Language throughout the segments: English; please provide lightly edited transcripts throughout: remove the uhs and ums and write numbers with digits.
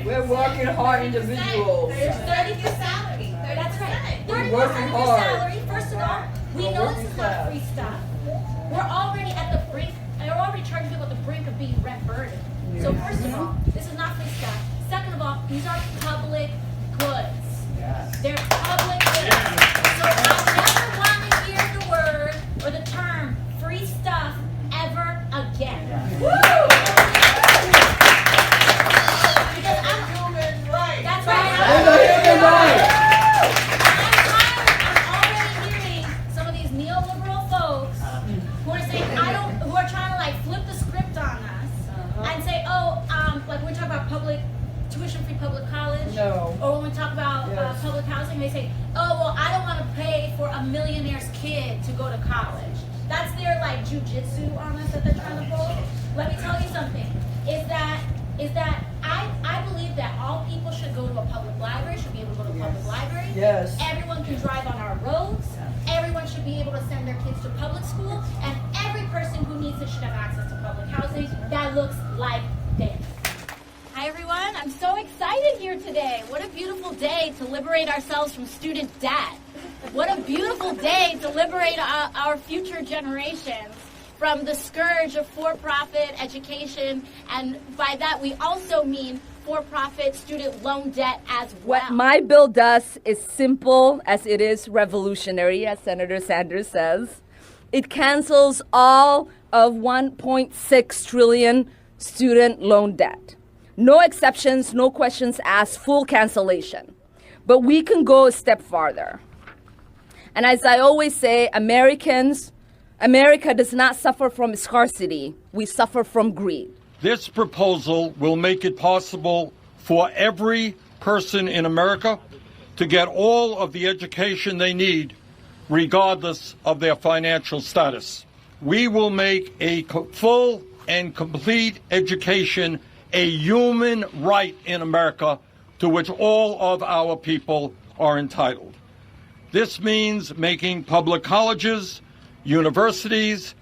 We're working hard individuals. There's 30 your salary. That's right. 30% We're of working your hard. salary. First of all, we We're know working this is not class. free stuff. We're already at the brink, and we're already charging people at the brink of being rent burdened. So first of all, this is not free stuff. Second of all, these are public goods. They're public goods. So I never want to hear the word or the term free stuff ever again. Because that's right. I'm already hearing some of these neoliberal folks who are saying who are trying to like flip the script on us and say, like when we talk about public tuition-free public college, No. or when we talk about Yes. public housing, they say, oh well, I don't want to pay for a millionaire's kid to go to college. That's their like jujitsu on us that they're trying to pull. Let me tell you something. Is that I believe that all people should go to a public library, should be able to go to a public library. Yes. Everyone can drive on our roads. Everyone should be able to send their kids to public school, and every person who needs it should have access to public housing that looks like this. Hi everyone, I'm so excited here today. What a beautiful day to liberate ourselves from student debt. What a beautiful day to liberate our future generations from the scourge of for-profit education, and by that we also mean for-profit student loan debt as well. What my bill does is simple as it is revolutionary, as Senator Sanders says. It cancels all of 1.6 trillion student loan debt. No exceptions, no questions asked, full cancellation. But we can go a step farther. And as I always say, America does not suffer from scarcity. We suffer from greed. This proposal will make it possible for every person in America to get all of the education they need, regardless of their financial status. We will make a full and complete education a human right in America to which all of our people are entitled. This means making public colleges, universities,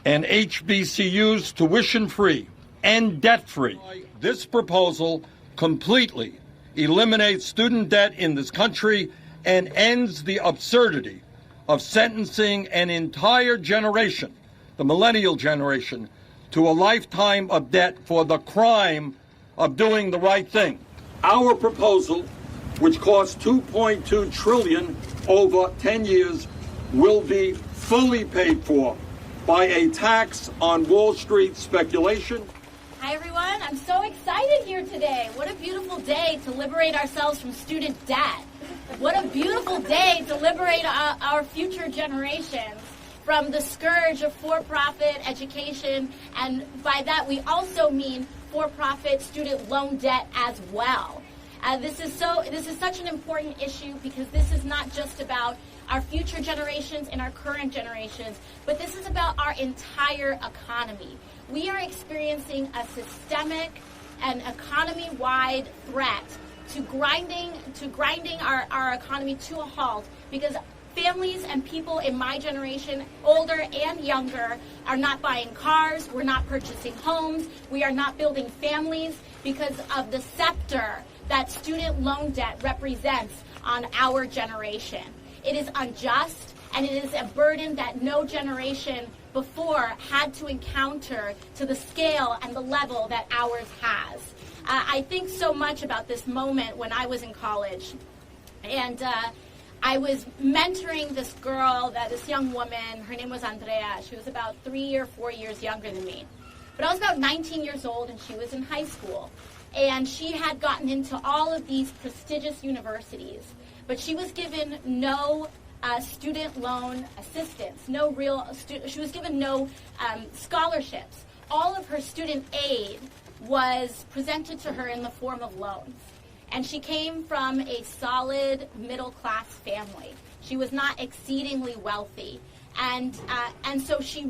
and HBCUs tuition-free and debt-free. This proposal completely eliminates student debt in this country and ends the absurdity of sentencing an entire generation, the millennial generation, to a lifetime of debt for the crime of doing the right thing. Our proposal, which costs $2.2 trillion over 10 years, will be fully paid for by a tax on Wall Street speculation. Hi everyone, I'm so excited here today. What a beautiful day to liberate ourselves from student debt. What a beautiful day to liberate our future generations from the scourge of for-profit education, and by that we also mean for-profit student loan debt as well. This is such an important issue because this is not just about our future generations and our current generations, but this is about our entire economy. We are experiencing a systemic and economy-wide threat to grinding our economy to a halt, because families and people in my generation, older and younger, are not buying cars, we're not purchasing homes, we are not building families because of the scepter that student loan debt represents on our generation. It is unjust, and it is a burden that no generation before had to encounter to the scale and the level that ours has. I think so much about this moment when I was in college, and I was mentoring this girl, this young woman. Her name was Andrea. She was about 3 or 4 years younger than me. But I was about 19 years old, and she was in high school. And she had gotten into all of these prestigious universities. But she was given no student loan assistance, she was given no scholarships. All of her student aid was presented to her in the form of loans. And she came from a solid middle-class family. She was not exceedingly wealthy. And so she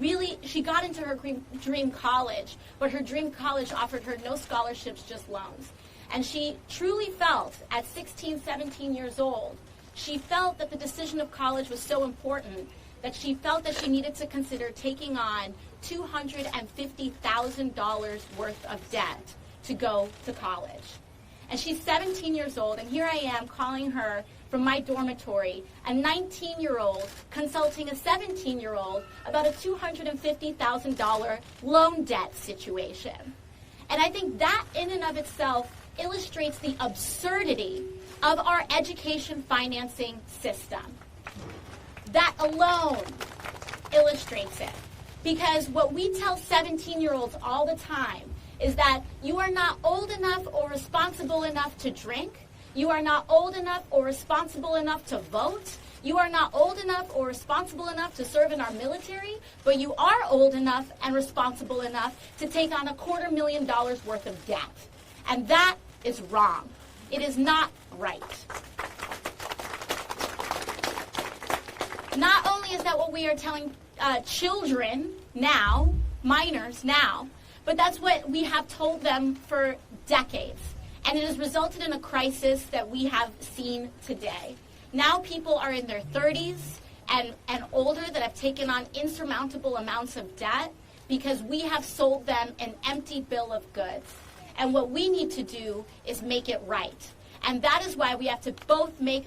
got into her dream college, but her dream college offered her no scholarships, just loans. And she truly felt, at 16, 17 years old, she felt that the decision of college was so important that she felt that she needed to consider taking on $250,000 worth of debt to go to college. And she's 17 years old, and here I am calling her from my dormitory, a 19-year-old consulting a 17-year-old about a $250,000 loan debt situation. And I think that in and of itself illustrates the absurdity of our education financing system. That alone illustrates it. Because what we tell 17-year-olds all the time is that you are not old enough or responsible enough to drink. You are not old enough or responsible enough to vote. You are not old enough or responsible enough to serve in our military, but you are old enough and responsible enough to take on $250,000 worth of debt. And that is wrong. It is not right. Not only is that what we are telling children now, minors now, but that's what we have told them for decades. And it has resulted in a crisis that we have seen today. Now people are in their 30s and older that have taken on insurmountable amounts of debt because we have sold them an empty bill of goods. And what we need to do is make it right. And that is why we have to both make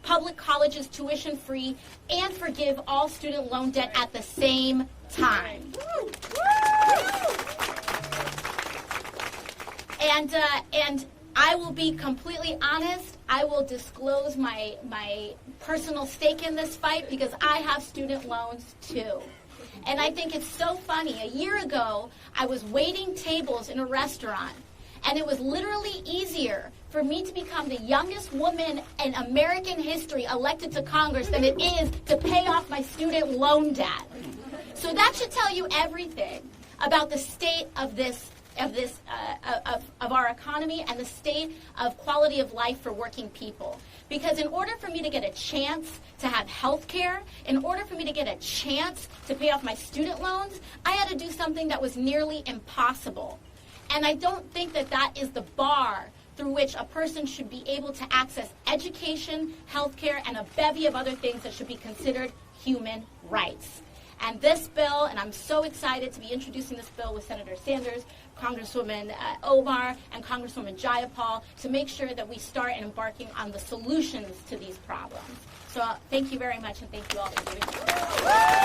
public colleges tuition free and forgive all student loan debt at the same time. And I will be completely honest. I will disclose my personal stake in this fight because I have student loans too. And I think it's so funny. A year ago, I was waiting tables in a restaurant, and it was literally easier for me to become the youngest woman in American history elected to Congress than it is to pay off my student loan debt. So that should tell you everything about the state of our economy and the state of quality of life for working people. Because in order for me to get a chance to have health care, in order for me to get a chance to pay off my student loans, I had to do something that was nearly impossible. And I don't think that that is the bar through which a person should be able to access education, health care, and a bevy of other things that should be considered human rights. And this bill, and I'm so excited to be introducing this bill with Senator Sanders, Congresswoman Omar, and Congresswoman Jayapal to make sure that we start embarking on the solutions to these problems. So thank you very much, and thank you all for giving me.